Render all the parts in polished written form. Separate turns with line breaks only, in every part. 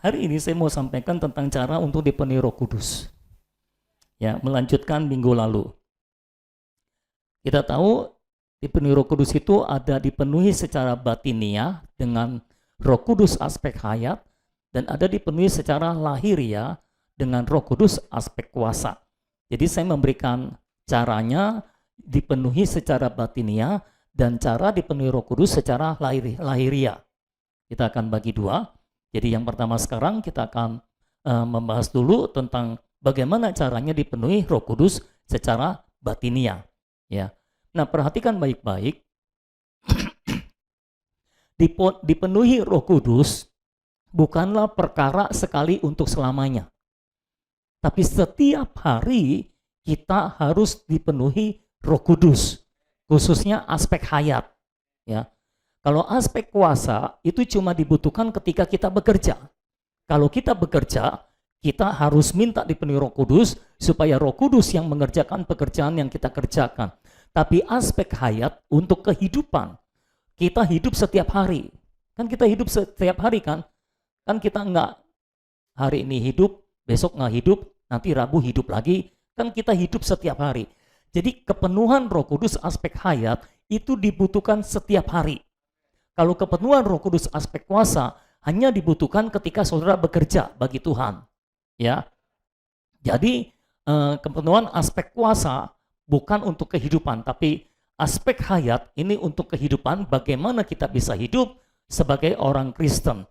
hari ini saya mau sampaikan tentang cara untuk dipenuhi Roh Kudus. Ya, melanjutkan minggu lalu. Kita tahu dipenuhi Roh Kudus itu ada dipenuhi secara batiniah dengan Roh Kudus aspek hayat, dan ada dipenuhi secara lahiriah dengan Roh Kudus aspek kuasa. Jadi saya memberikan caranya dipenuhi secara batiniah dan cara dipenuhi Roh Kudus secara lahiriah. Kita akan bagi dua. Jadi yang pertama sekarang kita akan membahas dulu tentang bagaimana caranya dipenuhi Roh Kudus secara batiniah. Ya. Nah, perhatikan baik-baik. Dipenuhi Roh Kudus bukanlah perkara sekali untuk selamanya. Tapi setiap hari kita harus dipenuhi Roh Kudus, khususnya aspek hayat. Ya. Kalau aspek kuasa itu cuma dibutuhkan ketika kita bekerja. Kalau kita bekerja, kita harus minta dipenuhi Roh Kudus supaya Roh Kudus yang mengerjakan pekerjaan yang kita kerjakan. Tapi aspek hayat untuk kehidupan, kita hidup setiap hari. Kan kita hidup setiap hari kan? Kan kita enggak hari ini hidup, besok enggak hidup, nanti Rabu hidup lagi. Kan kita hidup setiap hari. Jadi kepenuhan Roh Kudus aspek hayat itu dibutuhkan setiap hari. Kalau kepenuhan Roh Kudus aspek kuasa hanya dibutuhkan ketika saudara bekerja bagi Tuhan. Ya. Jadi kepenuhan aspek kuasa bukan untuk kehidupan, tapi aspek hayat ini untuk kehidupan, bagaimana kita bisa hidup sebagai orang Kristen.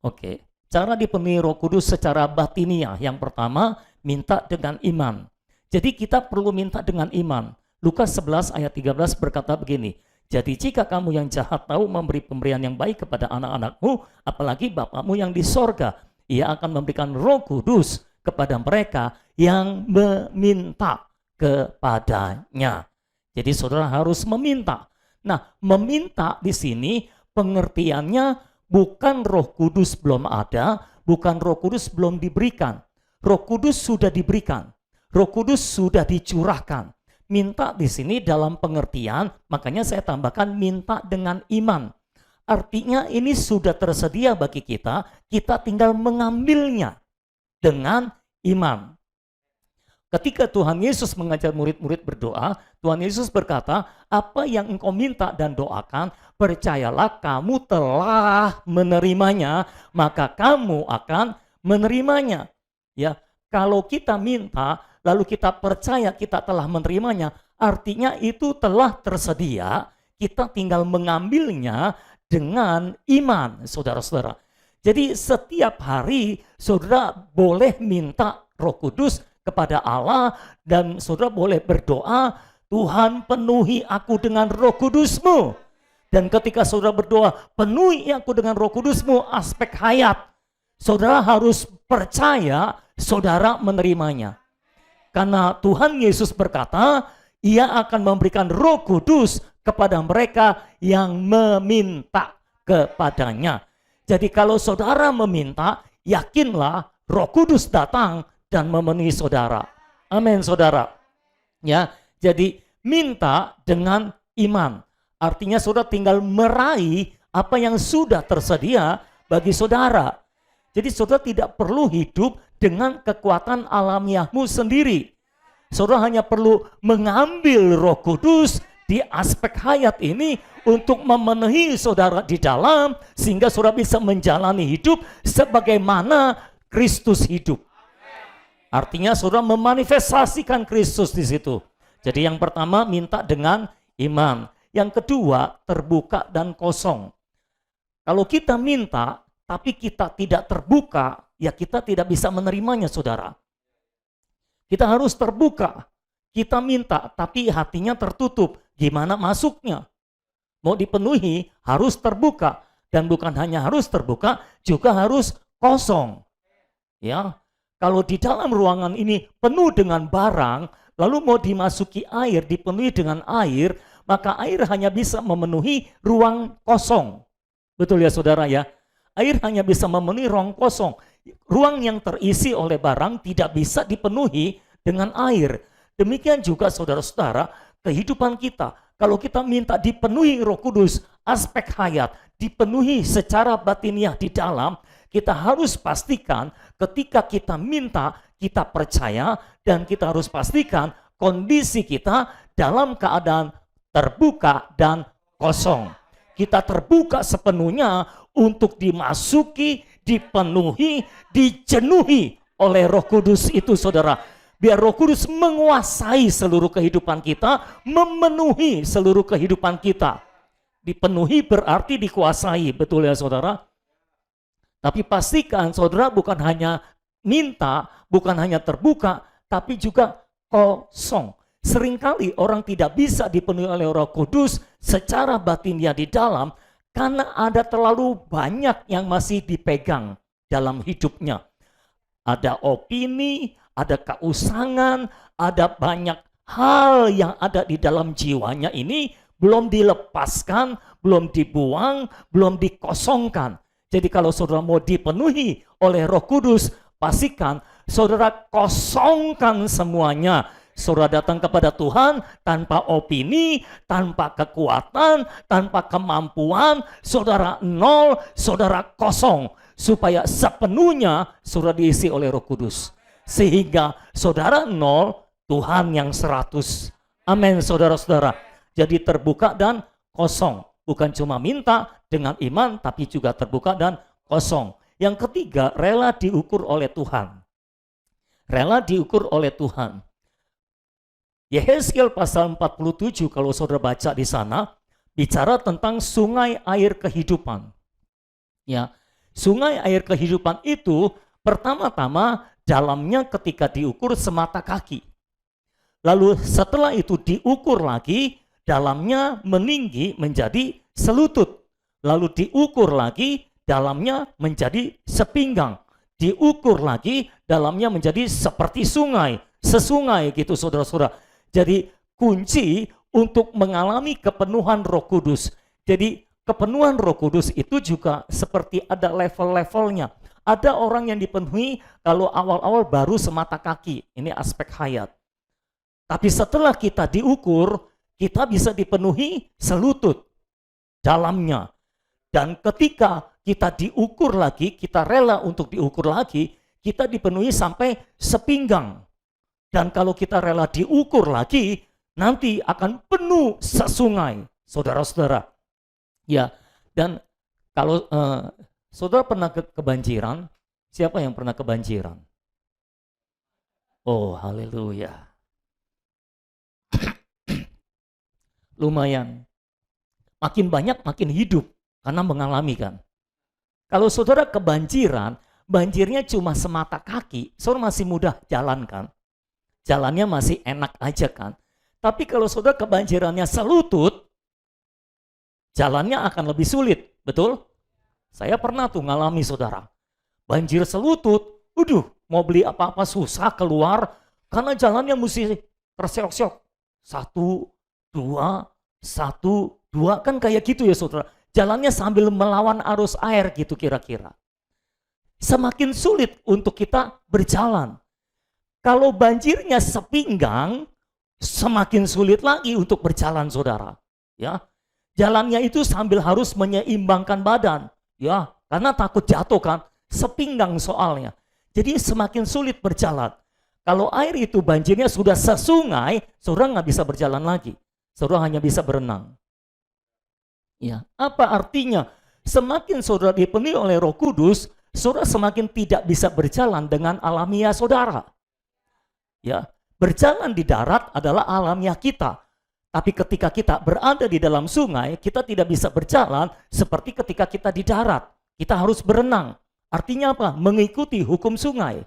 Oke, cara dipenuhi Roh Kudus secara batiniah. Yang pertama, minta dengan iman. Jadi kita perlu minta dengan iman. Lukas 11 ayat 13 berkata begini, jadi jika kamu yang jahat tahu memberi pemberian yang baik kepada anak-anakmu, apalagi Bapamu yang di sorga, Ia akan memberikan Roh Kudus kepada mereka yang meminta kepadanya. Jadi saudara harus meminta. Nah, meminta di sini pengertiannya bukan Roh Kudus belum ada, bukan Roh Kudus belum diberikan. Roh Kudus sudah diberikan. Roh Kudus sudah dicurahkan. Minta di sini dalam pengertian, makanya saya tambahkan minta dengan iman. Artinya ini sudah tersedia bagi kita tinggal mengambilnya dengan iman. Ketika Tuhan Yesus mengajar murid-murid berdoa, Tuhan Yesus berkata, apa yang engkau minta dan doakan, percayalah kamu telah menerimanya, maka kamu akan menerimanya. Ya, kalau kita minta, lalu kita percaya kita telah menerimanya, artinya itu telah tersedia, kita tinggal mengambilnya dengan iman, saudara-saudara. Jadi setiap hari saudara boleh minta Roh Kudus kepada Allah, dan saudara boleh berdoa, Tuhan penuhi aku dengan Roh Kudus-Mu. Dan ketika saudara berdoa, penuhi aku dengan Roh Kudus-Mu, aspek hayat, saudara harus percaya saudara menerimanya. Karena Tuhan Yesus berkata, Ia akan memberikan Roh Kudus kepada mereka yang meminta kepadanya. Jadi kalau saudara meminta, yakinlah Roh Kudus datang dan memenuhi saudara. Amin, saudara. Ya, jadi minta dengan iman. Artinya saudara tinggal meraih apa yang sudah tersedia bagi saudara. Jadi saudara tidak perlu hidup dengan kekuatan alamiahmu sendiri. Saudara hanya perlu mengambil Roh Kudus di aspek hayat ini untuk memenuhi saudara di dalam, sehingga saudara bisa menjalani hidup sebagaimana Kristus hidup. Artinya saudara memanifestasikan Kristus di situ. Jadi yang pertama minta dengan iman. Yang kedua terbuka dan kosong. Kalau kita minta tapi kita tidak terbuka, ya kita tidak bisa menerimanya, saudara. Kita harus terbuka. Kita minta tapi hatinya tertutup. Gimana masuknya? Mau dipenuhi harus terbuka, dan bukan hanya harus terbuka, juga harus kosong. Ya. Kalau di dalam ruangan ini penuh dengan barang, lalu mau dimasuki air, dipenuhi dengan air, maka air hanya bisa memenuhi ruang kosong. Betul ya saudara ya? Air hanya bisa memenuhi ruang kosong. Ruang yang terisi oleh barang tidak bisa dipenuhi dengan air. Demikian juga saudara-saudara, kehidupan kita. Kalau kita minta dipenuhi Roh Kudus, aspek hayat, dipenuhi secara batiniah di dalam, kita harus pastikan ketika kita minta, kita percaya, dan kita harus pastikan kondisi kita dalam keadaan terbuka dan kosong. Kita terbuka sepenuhnya untuk dimasuki, dipenuhi, dijenuhi oleh Roh Kudus itu, saudara. Biar Roh Kudus menguasai seluruh kehidupan kita, memenuhi seluruh kehidupan kita. Dipenuhi berarti dikuasai, betul ya saudara? Tapi pastikan saudara bukan hanya minta, bukan hanya terbuka, tapi juga kosong. Seringkali orang tidak bisa dipenuhi oleh Roh Kudus secara batinnya di dalam karena ada terlalu banyak yang masih dipegang dalam hidupnya. Ada opini, ada keusangan, ada banyak hal yang ada di dalam jiwanya ini belum dilepaskan, belum dibuang, belum dikosongkan. Jadi kalau saudara mau dipenuhi oleh Roh Kudus, pastikan saudara kosongkan semuanya. Saudara datang kepada Tuhan tanpa opini, tanpa kekuatan, tanpa kemampuan, saudara nol, saudara kosong. Supaya sepenuhnya saudara diisi oleh Roh Kudus. Sehingga saudara nol, Tuhan yang 100. Amin saudara-saudara. Jadi terbuka dan kosong. Bukan cuma minta dengan iman, tapi juga terbuka dan kosong. Yang ketiga, rela diukur oleh Tuhan. Rela diukur oleh Tuhan. Yehezkiel pasal 47 kalau saudara baca di sana bicara tentang sungai air kehidupan. Ya, sungai air kehidupan itu pertama-tama dalamnya ketika diukur semata kaki. Lalu setelah itu diukur lagi, dalamnya meninggi menjadi selutut. Lalu diukur lagi, dalamnya menjadi sepinggang. Diukur lagi, dalamnya menjadi seperti sungai, sesungai gitu saudara-saudara. Jadi kunci untuk mengalami kepenuhan Roh Kudus. Jadi kepenuhan Roh Kudus itu juga seperti ada level-levelnya. Ada orang yang dipenuhi kalau awal-awal baru semata kaki. Ini aspek hayat. Tapi setelah kita diukur, kita bisa dipenuhi selutut dalamnya. Dan ketika kita diukur lagi, kita rela untuk diukur lagi, kita dipenuhi sampai sepinggang. Dan kalau kita rela diukur lagi, nanti akan penuh sesungai, saudara-saudara. Ya, dan kalau saudara pernah kebanjiran, siapa yang pernah kebanjiran? Oh, haleluya. Lumayan. Makin banyak, makin hidup, karena mengalami kan. Kalau saudara kebanjiran, banjirnya cuma semata kaki, saudara masih mudah jalan kan. Jalannya masih enak aja kan. Tapi kalau saudara kebanjirannya selutut, jalannya akan lebih sulit, betul? Saya pernah tuh ngalami saudara. Banjir selutut, mau beli apa-apa susah keluar, karena jalannya mesti terseok-seok. 1, 2, 1, 2, kan kayak gitu ya saudara. Jalannya sambil melawan arus air gitu kira-kira. Semakin sulit untuk kita berjalan. Kalau banjirnya sepinggang, semakin sulit lagi untuk berjalan saudara. Ya, jalannya itu sambil harus menyeimbangkan badan. Ya, karena takut jatuh kan, sepinggang soalnya. Jadi semakin sulit berjalan. Kalau air itu banjirnya sudah sesungai, saudara nggak bisa berjalan lagi. Saudara hanya bisa berenang. Ya, apa artinya? Semakin saudara dipenuhi oleh Roh Kudus, saudara semakin tidak bisa berjalan dengan alamiah saudara. Ya, berjalan di darat adalah alamiah kita. Tapi ketika kita berada di dalam sungai, kita tidak bisa berjalan seperti ketika kita di darat. Kita harus berenang. Artinya apa? Mengikuti hukum sungai.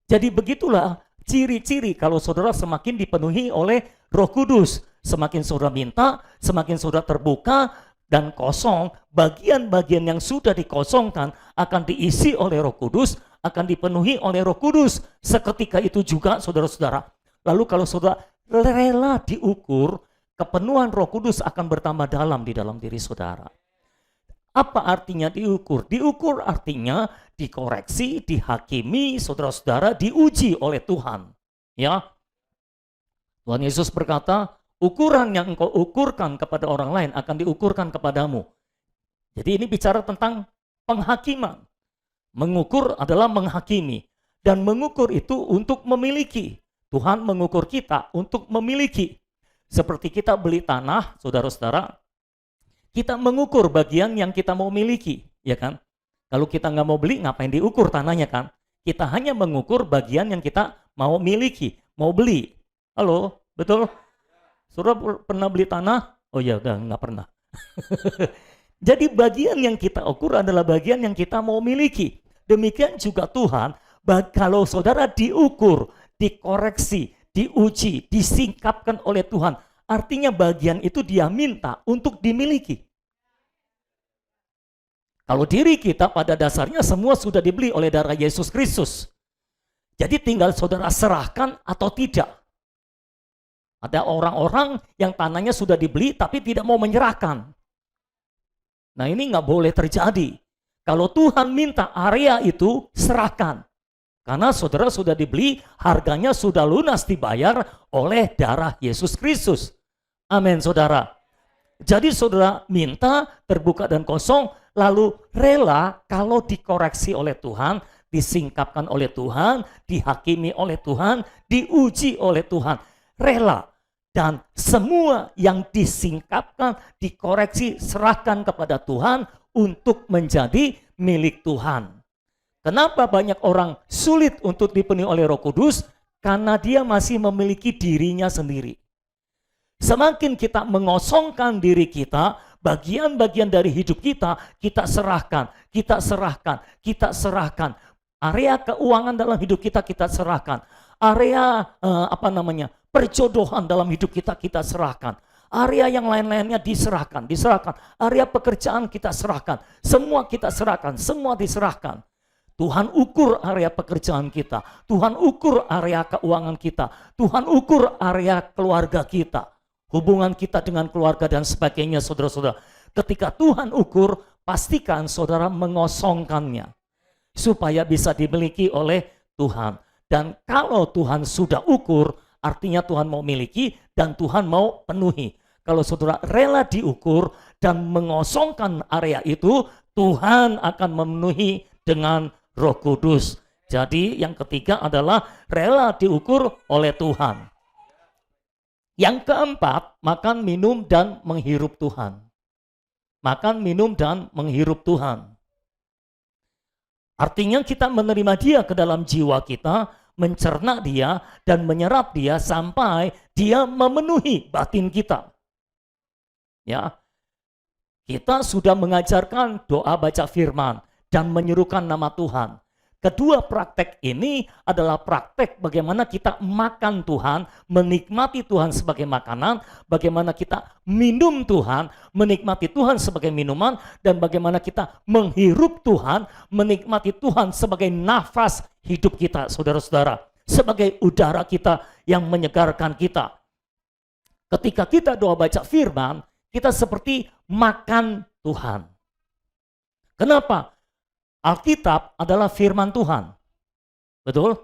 Jadi begitulah ciri-ciri kalau saudara semakin dipenuhi oleh Roh Kudus. Semakin saudara minta, semakin saudara terbuka dan kosong, bagian-bagian yang sudah dikosongkan akan diisi oleh Roh Kudus, akan dipenuhi oleh Roh Kudus. Seketika itu juga saudara-saudara. Lalu kalau saudara rela diukur, kepenuhan Roh Kudus akan bertambah dalam di dalam diri saudara. Apa artinya diukur? Diukur artinya dikoreksi, dihakimi, saudara-saudara diuji oleh Tuhan. Ya, Tuhan Yesus berkata, ukuran yang engkau ukurkan kepada orang lain akan diukurkan kepadamu. Jadi ini bicara tentang penghakiman. Mengukur adalah menghakimi. Dan mengukur itu untuk memiliki. Tuhan mengukur kita untuk memiliki. Seperti kita beli tanah, saudara-saudara, kita mengukur bagian yang kita mau miliki, ya kan? Kalau kita nggak mau beli, ngapain diukur tanahnya kan? Kita hanya mengukur bagian yang kita mau miliki, mau beli. Halo, betul? Saudara pernah beli tanah? Oh ya, udah nggak pernah. Jadi bagian yang kita ukur adalah bagian yang kita mau miliki. Demikian juga Tuhan, kalau saudara diukur, dikoreksi, diuji, disingkapkan oleh Tuhan, artinya bagian itu dia minta untuk dimiliki. Kalau diri kita pada dasarnya semua sudah dibeli oleh darah Yesus Kristus. Jadi tinggal saudara serahkan atau tidak. Ada orang-orang yang tanahnya sudah dibeli tapi tidak mau menyerahkan. Nah ini nggak boleh terjadi. Kalau Tuhan minta area itu, serahkan. Karena saudara sudah dibeli, harganya sudah lunas dibayar oleh darah Yesus Kristus. Amin saudara. Jadi saudara minta terbuka dan kosong, lalu rela kalau dikoreksi oleh Tuhan, disingkapkan oleh Tuhan, dihakimi oleh Tuhan, diuji oleh Tuhan. Rela. Dan semua yang disingkapkan, dikoreksi, serahkan kepada Tuhan untuk menjadi milik Tuhan. Kenapa banyak orang sulit untuk dipenuhi oleh Roh Kudus? Karena dia masih memiliki dirinya sendiri. Semakin kita mengosongkan diri kita, bagian-bagian dari hidup kita, kita serahkan, kita serahkan, kita serahkan. Area keuangan dalam hidup kita, kita serahkan. Area perjodohan dalam hidup kita, kita serahkan. Area yang lain-lainnya diserahkan. Area pekerjaan kita serahkan. Semua kita serahkan, semua diserahkan. Tuhan ukur area pekerjaan kita. Tuhan ukur area keuangan kita. Tuhan ukur area keluarga kita. Hubungan kita dengan keluarga dan sebagainya, saudara-saudara. Ketika Tuhan ukur, pastikan saudara mengosongkannya. Supaya bisa dimiliki oleh Tuhan. Dan kalau Tuhan sudah ukur, artinya Tuhan mau miliki dan Tuhan mau penuhi. Kalau saudara rela diukur dan mengosongkan area itu, Tuhan akan memenuhi dengan Roh Kudus. Jadi yang ketiga adalah rela diukur oleh Tuhan. Yang keempat, makan, minum, dan menghirup Tuhan. Makan, minum, dan menghirup Tuhan. Artinya kita menerima dia ke dalam jiwa kita, mencerna dia, dan menyerap dia sampai dia memenuhi batin kita. Ya, kita sudah mengajarkan doa baca firman dan menyerukan nama Tuhan. Kedua praktek ini adalah praktek bagaimana kita makan Tuhan, menikmati Tuhan sebagai makanan, bagaimana kita minum Tuhan, menikmati Tuhan sebagai minuman, dan bagaimana kita menghirup Tuhan, menikmati Tuhan sebagai nafas hidup kita, saudara-saudara, sebagai udara kita yang menyegarkan kita. Ketika kita doa baca firman, kita seperti makan Tuhan. Kenapa? Alkitab adalah firman Tuhan. Betul?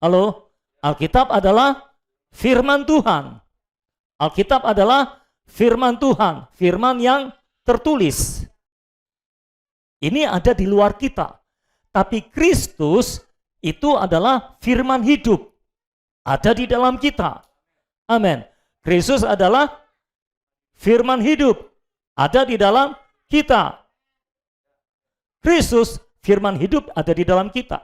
Halo? Alkitab adalah firman Tuhan. Alkitab adalah firman Tuhan. Firman yang tertulis. Ini ada di luar kita. Tapi Kristus itu adalah firman hidup. Ada di dalam kita. Amin. Kristus adalah firman hidup. Ada di dalam kita. Kristus, firman hidup ada di dalam kita.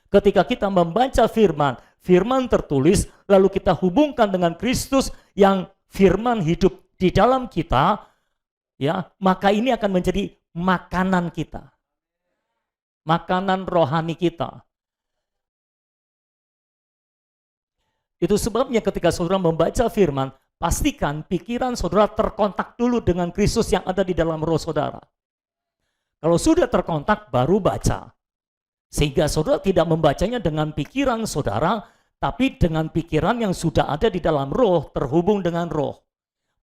Ketika kita membaca firman, firman tertulis, lalu kita hubungkan dengan Kristus yang firman hidup di dalam kita, ya, maka ini akan menjadi makanan kita. Makanan rohani kita. Itu sebabnya ketika saudara membaca firman, pastikan pikiran saudara terkontak dulu dengan Kristus yang ada di dalam roh saudara. Kalau sudah terkontak, baru baca. Sehingga saudara tidak membacanya dengan pikiran saudara, tapi dengan pikiran yang sudah ada di dalam roh, terhubung dengan roh.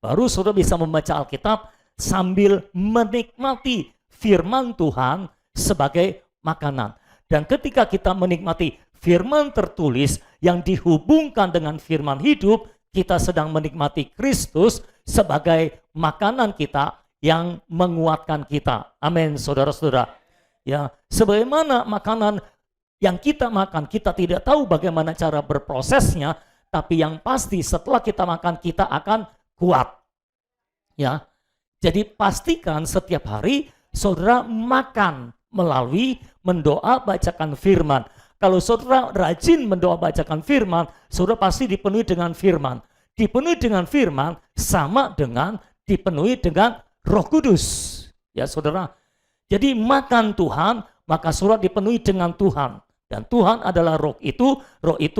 Baru saudara bisa membaca Alkitab sambil menikmati firman Tuhan sebagai makanan. Dan ketika kita menikmati firman tertulis yang dihubungkan dengan firman hidup, kita sedang menikmati Kristus sebagai makanan kita yang menguatkan kita. Amin, saudara-saudara. Ya, sebagaimana makanan yang kita makan, kita tidak tahu bagaimana cara berprosesnya, tapi yang pasti setelah kita makan kita akan kuat. Ya. Jadi pastikan setiap hari saudara makan melalui mendoa bacakan firman. Kalau saudara rajin mendoa bacakan firman, saudara pasti dipenuhi dengan firman. Dipenuhi dengan firman sama dengan dipenuhi dengan Roh Kudus. Ya saudara. Jadi makan Tuhan, maka saudara dipenuhi dengan Tuhan. Dan Tuhan adalah roh itu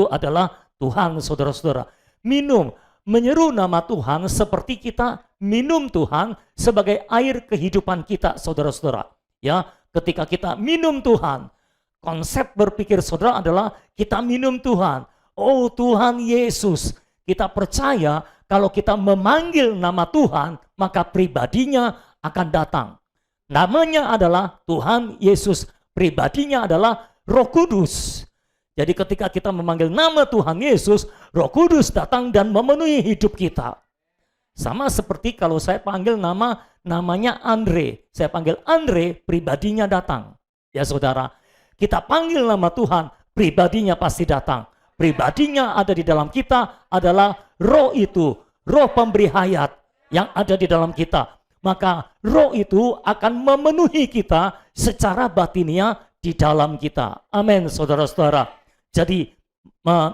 adalah Tuhan, saudara-saudara. Minum, menyeru nama Tuhan seperti kita minum Tuhan sebagai air kehidupan kita, saudara-saudara. Ya, ketika kita minum Tuhan, konsep berpikir saudara adalah kita minum Tuhan. Oh Tuhan Yesus, kita percaya kalau kita memanggil nama Tuhan, maka pribadinya akan datang. Namanya adalah Tuhan Yesus, pribadinya adalah Roh Kudus. Jadi ketika kita memanggil nama Tuhan Yesus, Roh Kudus datang dan memenuhi hidup kita. Sama seperti kalau saya panggil namanya Andre. Saya panggil Andre, pribadinya datang. Ya saudara, kita panggil nama Tuhan, pribadinya pasti datang. Pribadinya ada di dalam kita adalah roh itu, roh pemberi hayat yang ada di dalam kita. Maka roh itu akan memenuhi kita secara batinia di dalam kita. Amin, saudara-saudara. Jadi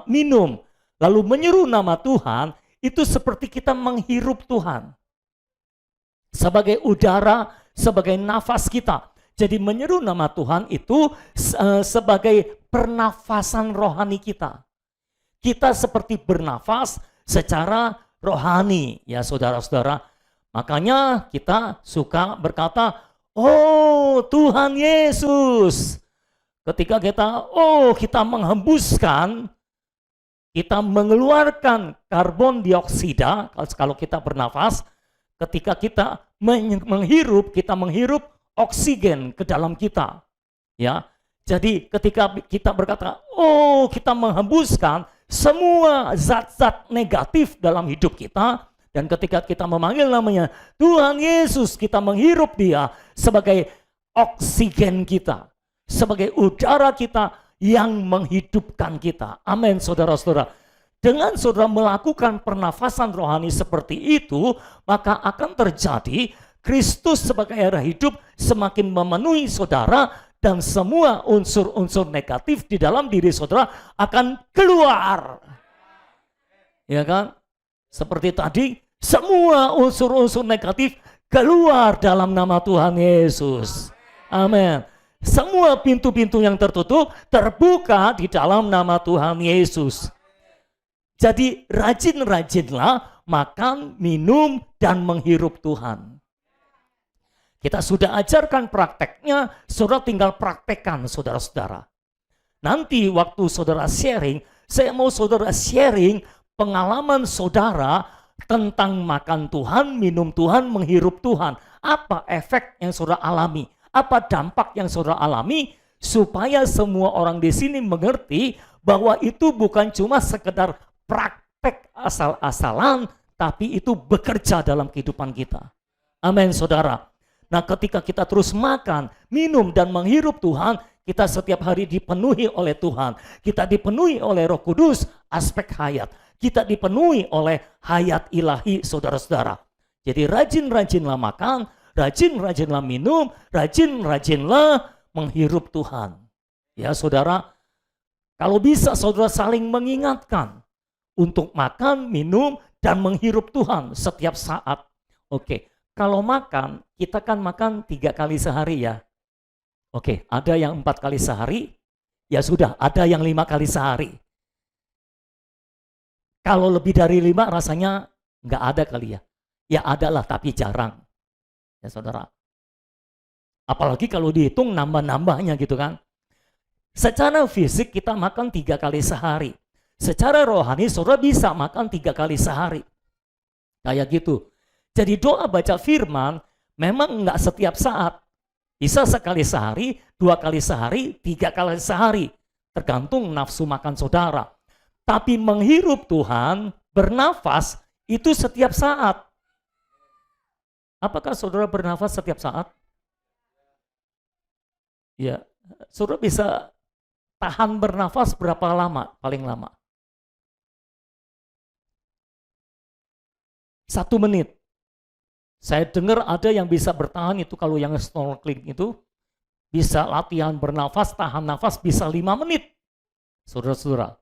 minum lalu menyeru nama Tuhan itu seperti kita menghirup Tuhan sebagai udara, sebagai nafas kita. Jadi menyeru nama Tuhan itu sebagai pernafasan rohani kita. Kita seperti bernafas secara rohani, ya saudara-saudara. Makanya kita suka berkata, oh Tuhan Yesus. Ketika kita menghembuskan, kita mengeluarkan karbon dioksida kalau kita bernafas. Ketika kita menghirup, kita menghirup oksigen ke dalam kita. Ya, jadi ketika kita berkata, oh kita menghembuskan semua zat-zat negatif dalam hidup kita. Dan ketika kita memanggil namanya Tuhan Yesus, kita menghirup dia sebagai oksigen kita, sebagai udara kita yang menghidupkan kita. Amin, saudara-saudara. Dengan saudara melakukan pernafasan rohani seperti itu, maka akan terjadi Kristus sebagai air hidup semakin memenuhi saudara, dan semua unsur-unsur negatif di dalam diri saudara akan keluar. Ya kan? Seperti tadi, semua unsur-unsur negatif keluar dalam nama Tuhan Yesus. Amin. Semua pintu-pintu yang tertutup terbuka di dalam nama Tuhan Yesus. Jadi rajin-rajinlah makan, minum, dan menghirup Tuhan. Kita sudah ajarkan prakteknya, saudara tinggal praktekkan, saudara-saudara. Nanti waktu saudara sharing, saya mau saudara sharing pengalaman saudara tentang makan Tuhan, minum Tuhan, menghirup Tuhan. Apa efek yang saudara alami? Apa dampak yang saudara alami? Supaya semua orang di sini mengerti bahwa itu bukan cuma sekedar praktek asal-asalan, tapi itu bekerja dalam kehidupan kita. Amin, saudara. Nah, ketika kita terus makan, minum, dan menghirup Tuhan, kita setiap hari dipenuhi oleh Tuhan. Kita dipenuhi oleh Roh Kudus, aspek hayat. Kita dipenuhi oleh hayat ilahi, saudara-saudara. Jadi rajin-rajinlah makan, rajin-rajinlah minum, rajin-rajinlah menghirup Tuhan. Ya saudara, kalau bisa saudara saling mengingatkan untuk makan, minum, dan menghirup Tuhan setiap saat. Oke, kalau makan, kita kan makan 3 kali sehari ya. Oke, ada yang 4 kali sehari, ya sudah, ada yang 5 kali sehari. Kalau lebih dari 5 rasanya nggak ada kali ya. Ya ada lah, tapi jarang. Ya saudara. Apalagi kalau dihitung nambah-nambahnya gitu kan. Secara fisik kita makan 3 kali sehari. Secara rohani saudara bisa makan 3 kali sehari. Kayak gitu. Jadi doa baca firman memang nggak setiap saat. Bisa sekali sehari, 2 kali sehari, 3 kali sehari. Tergantung nafsu makan saudara. Tapi menghirup Tuhan, bernafas, itu setiap saat. Apakah saudara bernafas setiap saat? Ya, saudara bisa tahan bernafas berapa lama paling lama? 1 menit. Saya dengar ada yang bisa bertahan itu kalau yang snorkeling itu bisa latihan bernafas, tahan nafas bisa 5 menit. Saudara-saudara.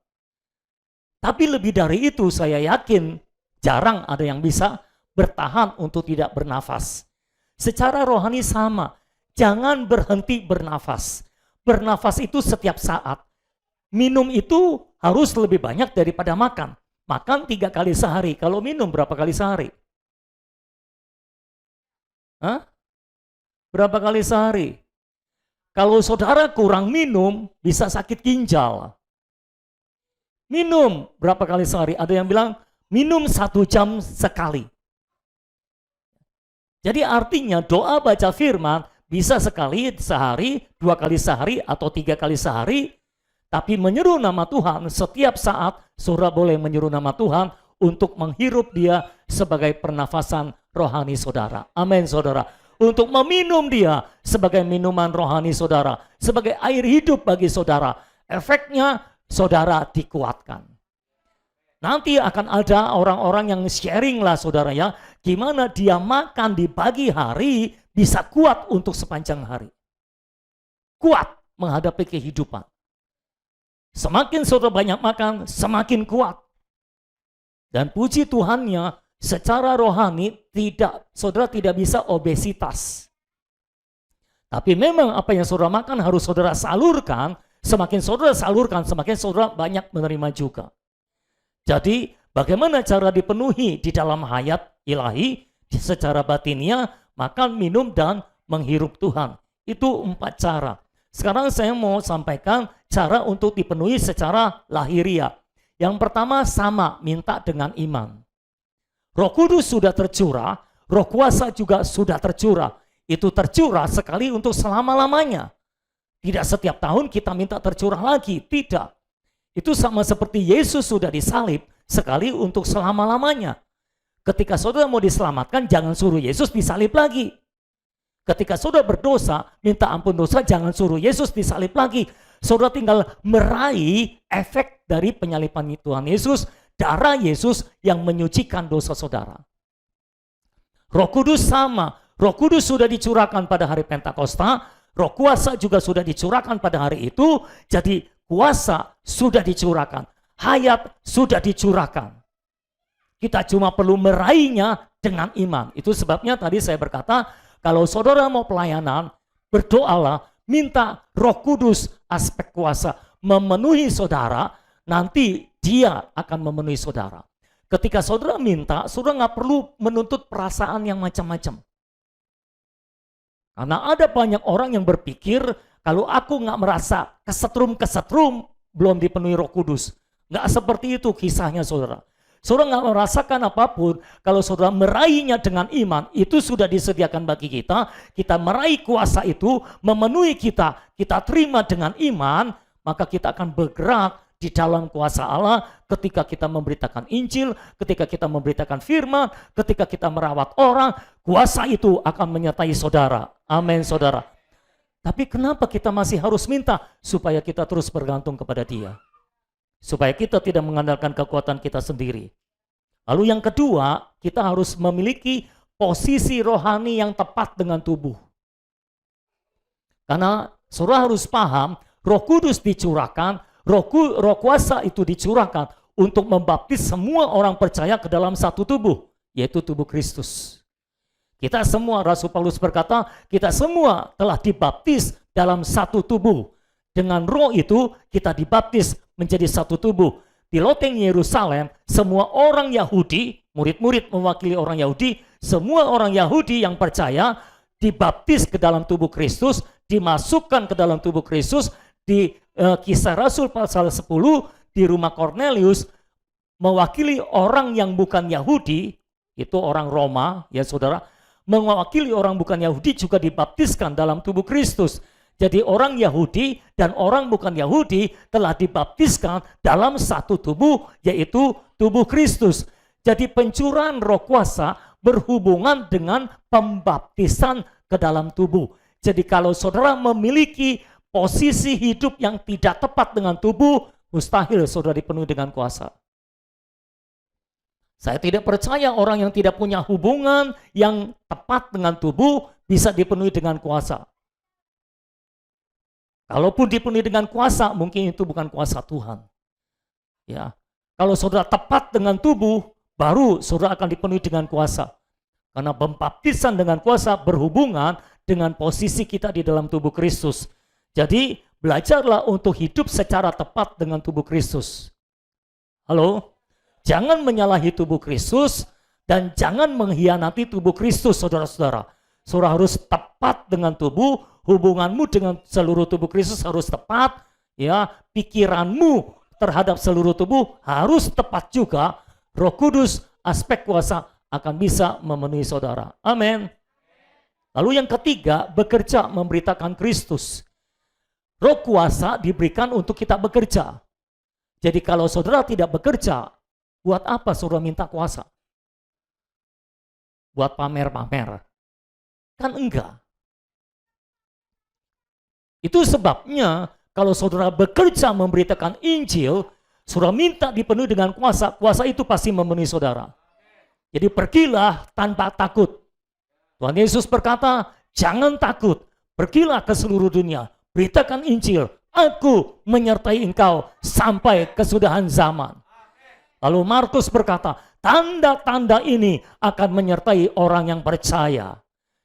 Tapi lebih dari itu saya yakin jarang ada yang bisa bertahan untuk tidak bernafas. Secara rohani sama. Jangan berhenti bernafas. Bernafas itu setiap saat. Minum itu harus lebih banyak daripada makan. Makan 3 kali sehari. Kalau minum berapa kali sehari? Hah? Berapa kali sehari? Kalau saudara kurang minum, bisa sakit ginjal. Minum berapa kali sehari? Ada yang bilang minum 1 jam sekali. Jadi artinya doa baca firman bisa sekali sehari, 2 kali sehari, atau 3 kali sehari. Tapi menyeru nama Tuhan setiap saat, saudara boleh menyeru nama Tuhan untuk menghirup dia sebagai pernafasan rohani saudara. Amin saudara. Untuk meminum dia sebagai minuman rohani saudara. Sebagai air hidup bagi saudara. Efeknya saudara dikuatkan. Nanti akan ada orang-orang yang sharing lah saudara ya. Gimana dia makan di pagi hari bisa kuat untuk sepanjang hari. Kuat menghadapi kehidupan. Semakin saudara banyak makan, semakin kuat. Dan puji Tuhannya, secara rohani saudara tidak bisa obesitas. Tapi memang apa yang saudara makan harus saudara salurkan. Semakin saudara salurkan, semakin saudara banyak menerima juga. Jadi bagaimana cara dipenuhi di dalam hayat ilahi secara batinnya, makan, minum, dan menghirup Tuhan. Itu 4 cara. Sekarang saya mau sampaikan cara untuk dipenuhi secara lahiriah. Yang pertama sama, minta dengan iman. Roh Kudus sudah tercurah, Roh kuasa juga sudah tercurah. Itu tercurah sekali untuk selama-lamanya. Tidak setiap tahun kita minta tercurah lagi, tidak. Itu sama seperti Yesus sudah disalib sekali untuk selama-lamanya. Ketika saudara mau diselamatkan, jangan suruh Yesus disalib lagi. Ketika saudara berdosa, minta ampun dosa, jangan suruh Yesus disalib lagi. Saudara tinggal meraih efek dari penyaliban Tuhan Yesus, darah Yesus yang menyucikan dosa saudara. Roh Kudus sama. Roh Kudus sudah dicurahkan pada hari Pentakosta, Roh kuasa juga sudah dicurahkan pada hari itu. Jadi kuasa sudah dicurahkan, hayat sudah dicurahkan. Kita cuma perlu meraihnya dengan iman. Itu sebabnya tadi saya berkata, kalau saudara mau pelayanan, berdoalah, minta Roh Kudus aspek kuasa memenuhi saudara, nanti dia akan memenuhi saudara. Ketika saudara minta, saudara nggak perlu menuntut perasaan yang macam-macam. Karena ada banyak orang yang berpikir, kalau aku nggak merasa kesetrum, belum dipenuhi Roh Kudus. Nggak seperti itu kisahnya saudara. Saudara nggak merasakan apapun, kalau saudara meraihnya dengan iman, itu sudah disediakan bagi kita. Kita meraih kuasa itu, memenuhi kita terima dengan iman, maka kita akan bergerak di dalam kuasa Allah ketika kita memberitakan Injil, ketika kita memberitakan firman, ketika kita merawat orang, kuasa itu akan menyertai saudara. Amin saudara. Tapi kenapa kita masih harus minta? Supaya kita terus bergantung kepada Dia. Supaya kita tidak mengandalkan kekuatan kita sendiri. Lalu yang kedua, kita harus memiliki posisi rohani yang tepat dengan tubuh. Karena saudara harus paham, Roh Kudus dicurahkan, Roh kuasa itu dicurahkan untuk membaptis semua orang percaya ke dalam satu tubuh, yaitu tubuh Kristus. Kita semua, Rasul Paulus berkata, kita semua telah dibaptis dalam satu tubuh. Dengan roh itu kita dibaptis menjadi satu tubuh. Di loteng Yerusalem, semua orang Yahudi, murid-murid mewakili orang Yahudi, semua orang Yahudi yang percaya dibaptis ke dalam tubuh Kristus, dimasukkan ke dalam tubuh Kristus. Di Kisah Rasul pasal 10, di rumah Kornelius, mewakili orang yang bukan Yahudi, itu orang Roma, ya saudara, mewakili orang bukan Yahudi juga dibaptiskan dalam tubuh Kristus. Jadi orang Yahudi dan orang bukan Yahudi telah dibaptiskan dalam satu tubuh, yaitu tubuh Kristus. Jadi pencurahan roh kuasa berhubungan dengan pembaptisan ke dalam tubuh. Jadi kalau saudara memiliki posisi hidup yang tidak tepat dengan tubuh, mustahil saudara dipenuhi dengan kuasa. Saya tidak percaya orang yang tidak punya hubungan yang tepat dengan tubuh bisa dipenuhi dengan kuasa. Kalaupun dipenuhi dengan kuasa, mungkin itu bukan kuasa Tuhan. Ya, kalau saudara tepat dengan tubuh, baru saudara akan dipenuhi dengan kuasa. Karena pembaptisan dengan kuasa berhubungan dengan posisi kita di dalam tubuh Kristus. Jadi, belajarlah untuk hidup secara tepat dengan tubuh Kristus. Halo? Jangan menyalahi tubuh Kristus dan jangan mengkhianati tubuh Kristus, saudara-saudara. Saudara harus tepat dengan tubuh, hubunganmu dengan seluruh tubuh Kristus harus tepat, ya, pikiranmu terhadap seluruh tubuh harus tepat juga. Roh Kudus, aspek kuasa akan bisa memenuhi saudara. Amin. Lalu yang ketiga, bekerja memberitakan Kristus. Roh kuasa diberikan untuk kita bekerja. Jadi kalau saudara tidak bekerja, buat apa saudara minta kuasa? Buat pamer-pamer? Kan enggak. Itu sebabnya kalau saudara bekerja memberitakan Injil, saudara minta dipenuhi dengan kuasa, kuasa itu pasti memenuhi saudara. Jadi pergilah tanpa takut. Tuhan Yesus berkata, jangan takut, pergilah ke seluruh dunia, beritakan Injil, aku menyertai engkau sampai kesudahan zaman. Lalu Markus berkata, tanda-tanda ini akan menyertai orang yang percaya.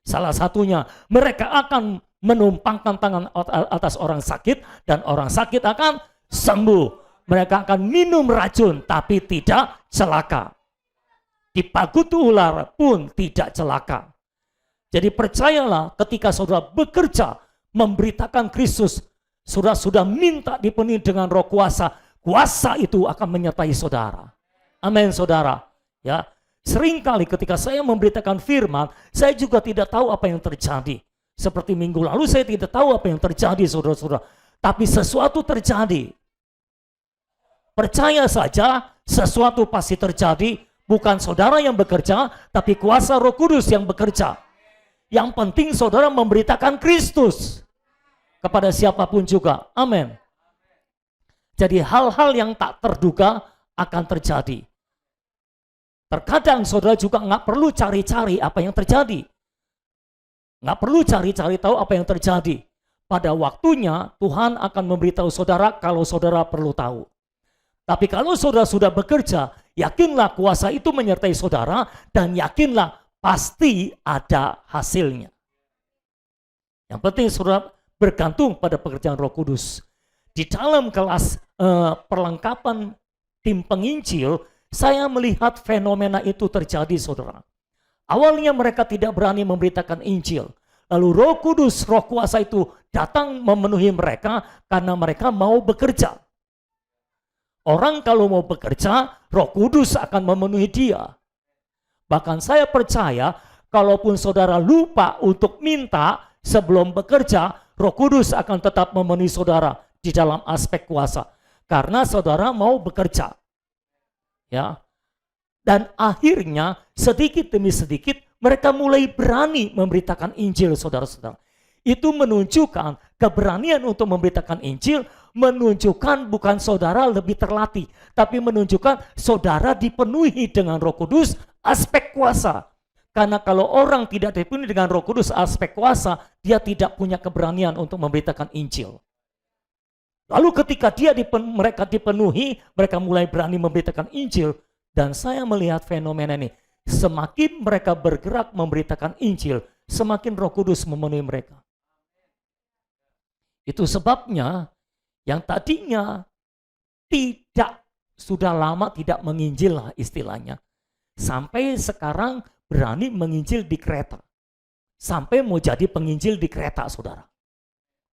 Salah satunya, mereka akan menumpangkan tangan atas orang sakit dan orang sakit akan sembuh. Mereka akan minum racun tapi tidak celaka. Dipakuti ular pun tidak celaka. Jadi percayalah ketika saudara bekerja memberitakan Kristus, saudara sudah minta dipenuhi dengan roh kuasa, kuasa itu akan menyertai saudara. Amin saudara. Ya, seringkali ketika saya memberitakan firman, saya juga tidak tahu apa yang terjadi. Seperti minggu lalu saya tidak tahu apa yang terjadi saudara-saudara. Tapi sesuatu terjadi. Percaya saja sesuatu pasti terjadi. Bukan saudara yang bekerja, tapi kuasa Roh Kudus yang bekerja. Yang penting saudara memberitakan Kristus kepada siapapun juga. Amin. Jadi hal-hal yang tak terduga akan terjadi. Terkadang saudara juga nggak perlu cari-cari apa yang terjadi. Nggak perlu cari-cari tahu apa yang terjadi. Pada waktunya Tuhan akan memberitahu saudara kalau saudara perlu tahu. Tapi kalau saudara sudah bekerja, yakinlah kuasa itu menyertai saudara dan yakinlah pasti ada hasilnya. Yang penting saudara bergantung pada pekerjaan Roh Kudus. Di dalam kelas perlengkapan tim penginjil, saya melihat fenomena itu terjadi saudara. Awalnya mereka tidak berani memberitakan Injil. Lalu Roh Kudus, Roh kuasa itu datang memenuhi mereka karena mereka mau bekerja. Orang kalau mau bekerja, Roh Kudus akan memenuhi dia. Bahkan saya percaya, kalaupun saudara lupa untuk minta sebelum bekerja, Roh Kudus akan tetap memenuhi saudara di dalam aspek kuasa. Karena saudara mau bekerja. Ya. Dan akhirnya sedikit demi sedikit mereka mulai berani memberitakan Injil saudara-saudara. Itu menunjukkan keberanian untuk memberitakan Injil, menunjukkan bukan saudara lebih terlatih, tapi menunjukkan saudara dipenuhi dengan Roh Kudus aspek kuasa. Karena kalau orang tidak dipenuhi dengan Roh Kudus aspek kuasa, dia tidak punya keberanian untuk memberitakan Injil. Lalu ketika mereka dipenuhi, mereka mulai berani memberitakan Injil. Dan saya melihat fenomena ini, semakin mereka bergerak memberitakan Injil, semakin Roh Kudus memenuhi mereka. Itu sebabnya yang tadinya sudah lama tidak menginjil lah istilahnya. Sampai sekarang berani menginjil di kereta. Sampai mau jadi penginjil di kereta saudara.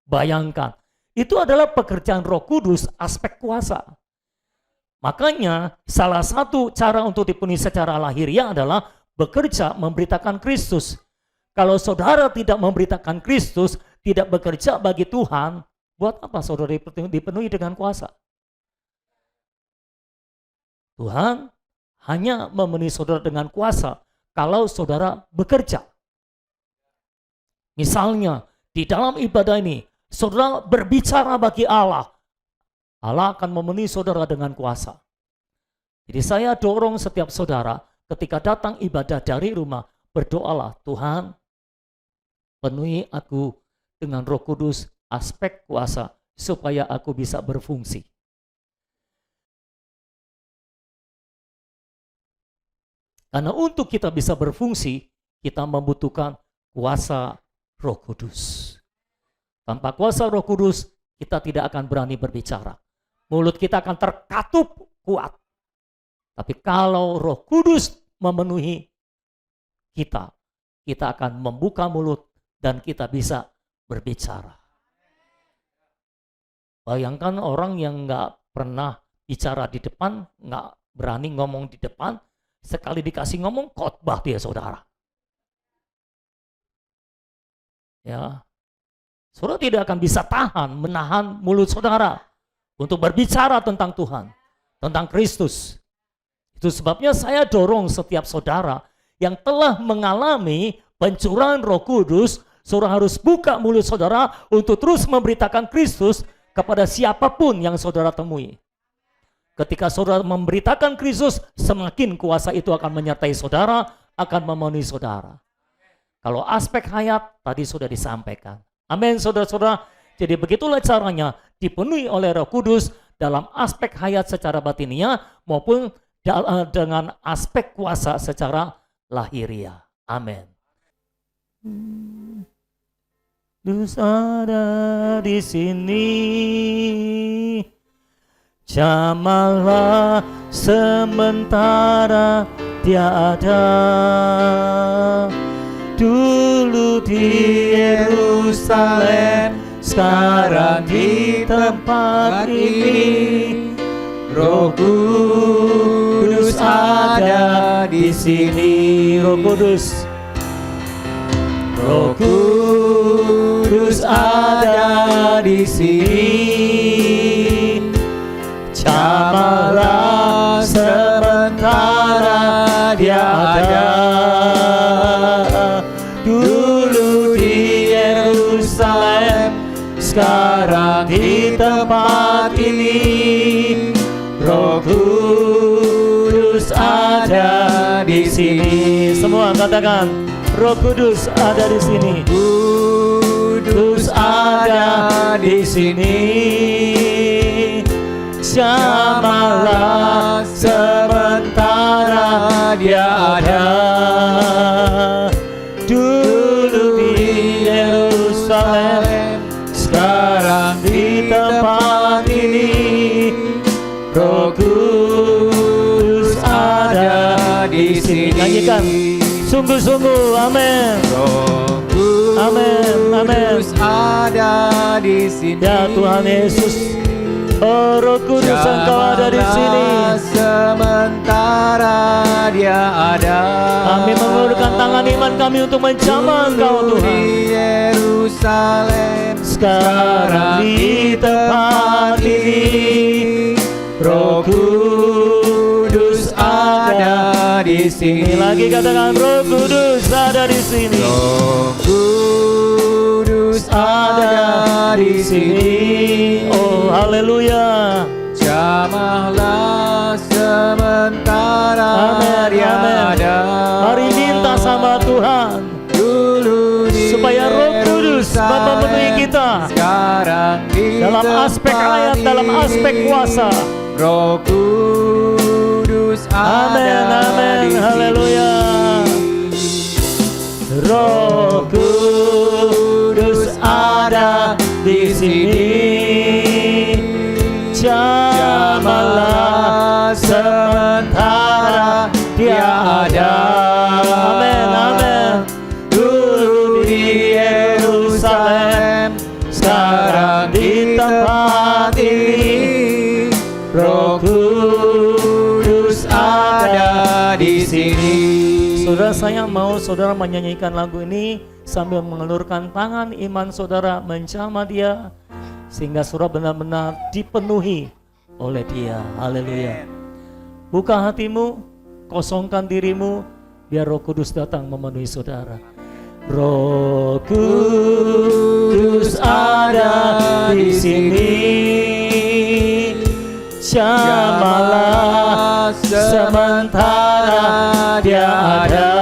Bayangkan. Itu adalah pekerjaan Roh Kudus aspek kuasa. Makanya salah satu cara untuk dipenuhi secara lahiriah adalah bekerja memberitakan Kristus. Kalau saudara tidak memberitakan Kristus, tidak bekerja bagi Tuhan, buat apa saudara dipenuhi dengan kuasa? Tuhan hanya memenuhi saudara dengan kuasa kalau saudara bekerja. Misalnya di dalam ibadah ini, saudara berbicara bagi Allah. Allah akan memenuhi saudara dengan kuasa. Jadi saya dorong setiap saudara ketika datang ibadah dari rumah, berdoalah, Tuhan penuhi aku dengan Roh Kudus, aspek kuasa, supaya aku bisa berfungsi. Karena untuk kita bisa berfungsi, kita membutuhkan kuasa Roh Kudus. Tanpa kuasa Roh Kudus, kita tidak akan berani berbicara. Mulut kita akan terkatup kuat. Tapi kalau Roh Kudus memenuhi kita, kita akan membuka mulut dan kita bisa berbicara. Bayangkan orang yang nggak pernah bicara di depan, nggak berani ngomong di depan, sekali dikasih ngomong khotbah dia, saudara. Ya, saudara tidak akan bisa menahan mulut saudara untuk berbicara tentang Tuhan, tentang Kristus. Itu sebabnya saya dorong setiap saudara yang telah mengalami pencurahan Roh Kudus, saudara harus buka mulut saudara untuk terus memberitakan Kristus kepada siapapun yang saudara temui. Ketika saudara memberitakan Kristus, semakin kuasa itu akan menyertai saudara, akan memenuhi saudara. Kalau aspek hayat tadi sudah disampaikan. Amin, saudara-saudara. Jadi begitulah caranya dipenuhi oleh Roh Kudus dalam aspek hayat secara batiniah maupun dengan aspek kuasa secara lahiriah. Amin. Kudus ada di sini. Jamahlah sementara dia ada. Dulu di Yerusalem, sekarang di tempat ini. Roh Kudus ada di sini. Roh Kudus, Roh Kudus ada di sini. Jamahlah sementara dia ada. Dulu di Yerusalem, sekarang di tempat ini. Roh Kudus ada di sini. Semua katakan, Roh Kudus ada di sini. Kudus ada di sini. Jamahlah sementara dia ada. Dulu di Yerusalem, sekarang di tempat ini. Roh Kudus ada di sini. Nyanyikan sungguh-sungguh, amin.
Roh Kudus ada di sini.
Ya Tuhan Yesus, oh Roh Kudus Engkau ada di sini.
Sementara dia ada.
Kami mengulurkan tangan iman kami untuk menjamah Engkau Tuhan.
Di Yerusalem,
sekarang di tempat ini. Roh Kudus ada di sini. Lagi katakan, Roh Kudus ada di sini.
Roh Kudus ada di sini.
Oh haleluya.
Jamahlah sementara dia ada.
Mari minta sama Tuhan
Dulu
supaya Roh Kudus memenuhi kita.
Sekarang di
dalam aspek ayat, dalam aspek kuasa.
Roh Kudus ada di sini.
Haleluya. Roh Kudus ada di sini. Jamahlah sementara dia ada. Amin, amin. Dulu di Yerusalem, sekarang di tempat ini. Roh Kudus ada di sini. Saudara, saya mau saudara menyanyikan lagu ini sambil mengelurkan tangan iman saudara menjamah dia, sehingga saudara benar-benar dipenuhi oleh dia. Haleluya. Buka hatimu, kosongkan dirimu, biar Roh Kudus datang memenuhi saudara. Roh Kudus ada di sini. Jamalah sementara Dia ada.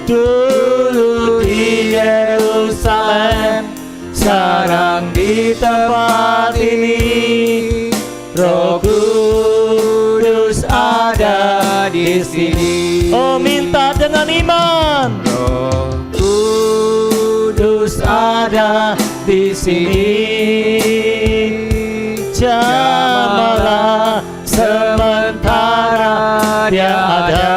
Dulu di Yerusalem, sekarang di tempat ini. Roh Kudus ada di sini. Oh, minta dengan iman.
Roh
Kudus ada di sini. Jamalah sementara Dia ada.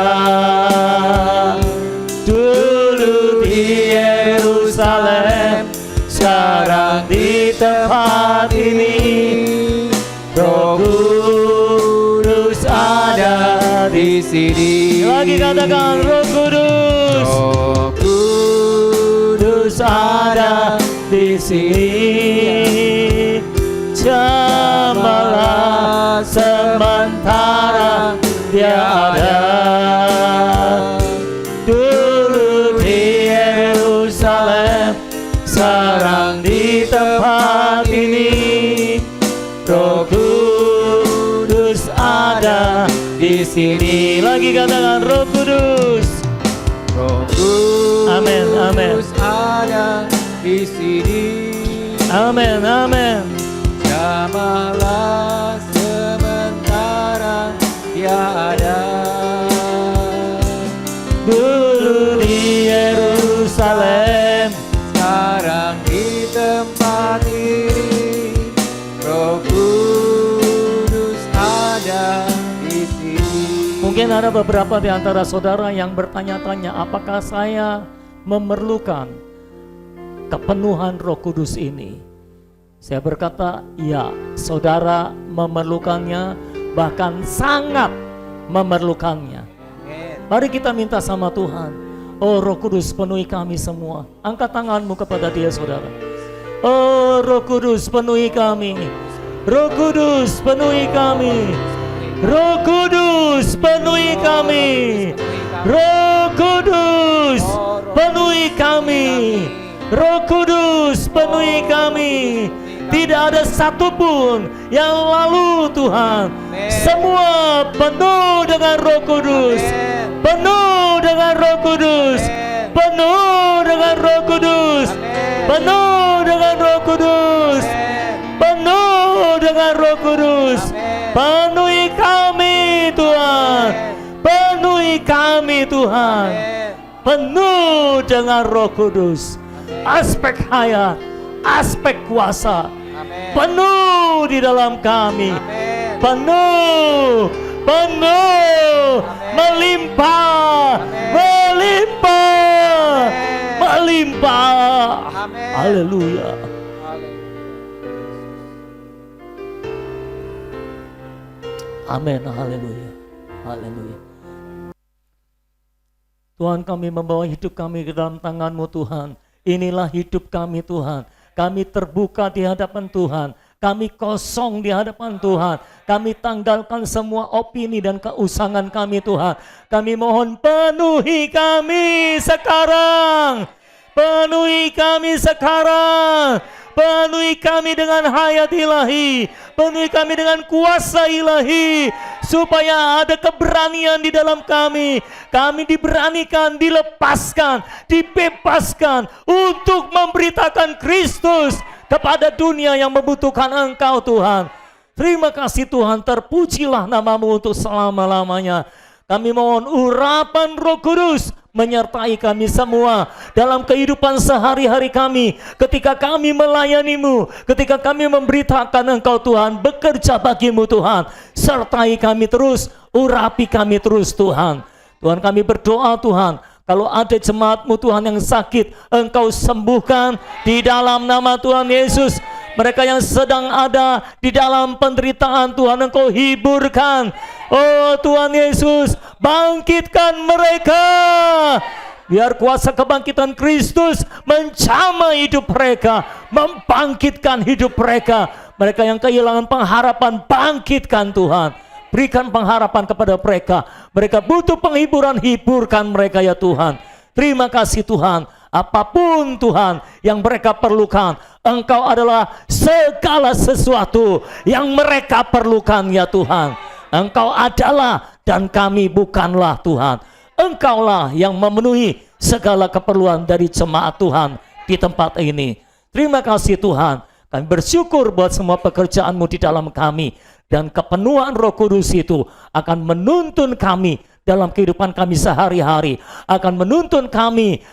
Dulu di Yerusalem, sekarang di tempat ini. Roh Kudus ada di sini. Lagi katakan, Roh Kudus.
Roh
Kudus ada di sini. Jamalah sementara Dia ada. Dulu di Yerusalem, sekarang di tempat ini. Roh Kudus ada di sini. Lagi katakan, Roh Kudus.
Roh Kudus
Amin, amin.
ada di sini.
Amin, amin.
Jamalah sementara Dia ada.
Dulu di Yerusalem,
Sekarang di tempat ini. Roh Kudus ada di sini.
mungkin ada beberapa di antara saudara yang bertanya-tanya, apakah saya memerlukan kepenuhan Roh Kudus ini? Saya berkata, ya, saudara memerlukannya, bahkan sangat memerlukannya. Mari kita minta sama Tuhan. Oh, Roh Kudus, penuhi kami semua. Angkat tanganmu kepada Dia, saudara. Oh, Roh Kudus, penuhi kami. Roh Kudus, penuhi kami. Roh Kudus, penuhi kami. Roh Kudus, penuhi kami. Roh Kudus, penuhi kami. Tidak ada satupun yang lalu, Tuhan. Semua penuh dengan Roh Kudus. Penuh dengan Roh Kudus. Penuh dengan Roh Kudus. Penuh dengan Roh Kudus. Penuh dengan Roh Kudus. Penuhi kami, Tuhan. Penuhi kami, Tuhan. Penuh dengan Roh Kudus. Aspek hayat, aspek kuasa, penuh di dalam kami. Penuh, penuh, melimpah, melimpah, melimpah. Haleluya. Amin, haleluya, haleluya. Tuhan, kami membawa hidup kami ke dalam tangan-Mu, Tuhan. Inilah hidup kami, Tuhan. Kami terbuka di hadapan Tuhan. Kami kosong di hadapan Tuhan. Kami tanggalkan semua opini dan keusangan kami, Tuhan. Kami mohon penuhi kami sekarang. Penuhi kami sekarang. Penuhi kami dengan hayat ilahi. Penuhi kami dengan kuasa ilahi. Supaya ada keberanian di dalam kami. Kami diberanikan, dilepaskan, dibebaskan untuk memberitakan Kristus kepada dunia yang membutuhkan Engkau, Tuhan. Terima kasih, Tuhan. Terpujilah nama-Mu untuk selama-lamanya. Kami mohon urapan Roh Kudus menyertai kami semua dalam kehidupan sehari-hari kami, ketika kami melayani-Mu, ketika kami memberitakan Engkau, Tuhan, bekerja bagi-Mu, Tuhan. Sertai kami terus, urapi kami terus, Tuhan. Tuhan, kami berdoa, Tuhan, kalau ada jemaat-Mu, Tuhan, yang sakit, Engkau sembuhkan di dalam nama Tuhan Yesus. Mereka yang sedang ada di dalam penderitaan, Tuhan, Engkau hiburkan. Oh Tuhan Yesus, bangkitkan mereka. Biar kuasa kebangkitan Kristus menjamah hidup mereka, membangkitkan hidup mereka. Mereka yang kehilangan pengharapan, bangkitkan Tuhan. Berikan pengharapan kepada mereka. Mereka butuh penghiburan, hiburkan mereka ya Tuhan. Terima kasih Tuhan, apapun Tuhan yang mereka perlukan, Engkau adalah segala sesuatu yang mereka perlukan ya Tuhan. Engkau adalah dan kami bukanlah Tuhan. Engkaulah yang memenuhi segala keperluan dari jemaat Tuhan di tempat ini. Terima kasih Tuhan, kami bersyukur buat semua pekerjaan-Mu di dalam kami. Dan kepenuhan Roh Kudus itu akan menuntun kami dalam kehidupan kami sehari-hari, akan menuntun kami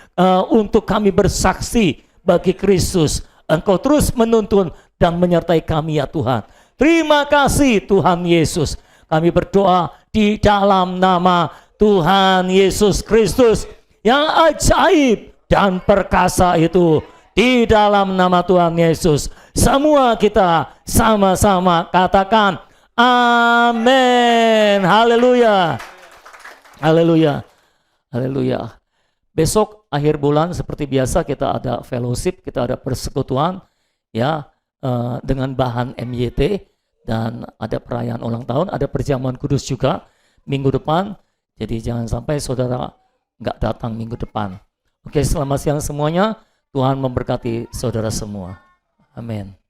untuk kami bersaksi bagi Kristus. Engkau terus menuntun dan menyertai kami ya Tuhan. Terima kasih Tuhan Yesus. Kami berdoa di dalam nama Tuhan Yesus Kristus yang ajaib dan perkasa itu. Di dalam nama Tuhan Yesus, semua kita sama-sama katakan amin. Haleluya. Haleluya. Haleluya. Besok akhir bulan seperti biasa kita ada fellowship, kita ada persekutuan ya dengan bahan MYT, dan ada perayaan ulang tahun, ada perjamuan kudus juga minggu depan. Jadi jangan sampai saudara nggak datang minggu depan. Oke, selamat siang semuanya. Tuhan memberkati saudara semua. Amin.